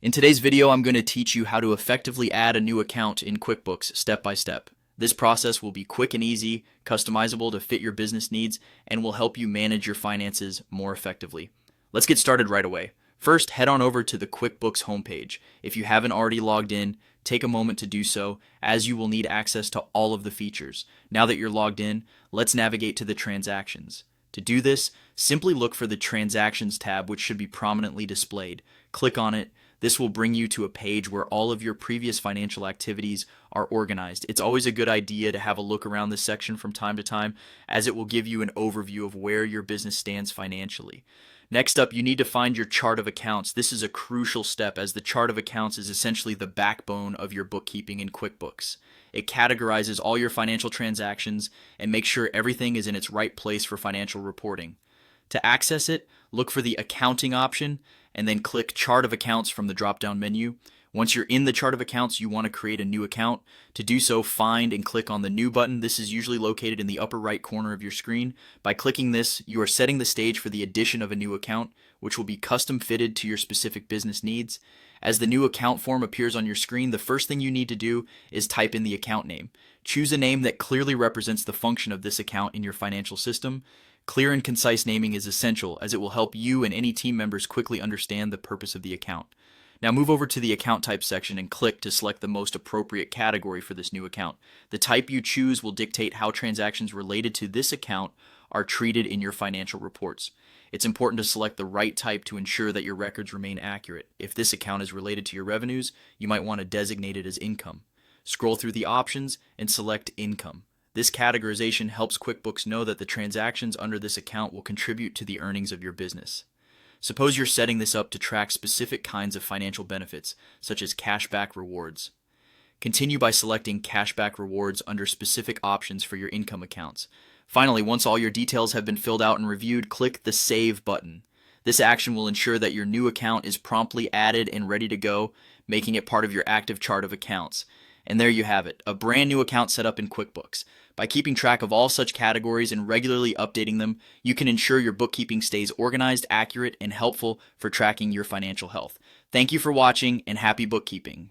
In today's video, I'm going to teach you how to effectively add a new account in QuickBooks step by step. This process will be quick and easy, customizable to fit your business needs, and will help you manage your finances more effectively. Let's get started right away. First, head on over to the QuickBooks homepage. If you haven't already logged in, take a moment to do so, as you will need access to all of the features. Now that you're logged in, let's navigate to the transactions. To do this, simply look for the Transactions tab, which should be prominently displayed. Click on it. This will bring you to a page where all of your previous financial activities are organized. It's always a good idea to have a look around this section from time to time, as it will give you an overview of where your business stands financially. Next up, you need to find your chart of accounts. This is a crucial step, as the chart of accounts is essentially the backbone of your bookkeeping in QuickBooks. It categorizes all your financial transactions and makes sure everything is in its right place for financial reporting. To access it, look for the Accounting option and then click Chart of Accounts from the drop-down menu. Once you're in the Chart of Accounts, you want to create a new account. To do so, find and click on the New button. This is usually located in the upper right corner of your screen. By clicking this, you are setting the stage for the addition of a new account, which will be custom fitted to your specific business needs. As the new account form appears on your screen, the first thing you need to do is type in the account name. Choose a name that clearly represents the function of this account in your financial system. Clear and concise naming is essential, as it will help you and any team members quickly understand the purpose of the account. Now move over to the Account Type section and click to select the most appropriate category for this new account. The type you choose will dictate how transactions related to this account are treated in your financial reports. It's important to select the right type to ensure that your records remain accurate. If this account is related to your revenues, you might want to designate it as income. Scroll through the options and select Income. This categorization helps QuickBooks know that the transactions under this account will contribute to the earnings of your business. Suppose you're setting this up to track specific kinds of financial benefits, such as cashback rewards. Continue by selecting cashback rewards under specific options for your income accounts. Finally, once all your details have been filled out and reviewed, click the Save button. This action will ensure that your new account is promptly added and ready to go, making it part of your active chart of accounts. And there you have it, a brand new account set up in QuickBooks. By keeping track of all such categories and regularly updating them, you can ensure your bookkeeping stays organized, accurate, and helpful for tracking your financial health. Thank you for watching, and happy bookkeeping.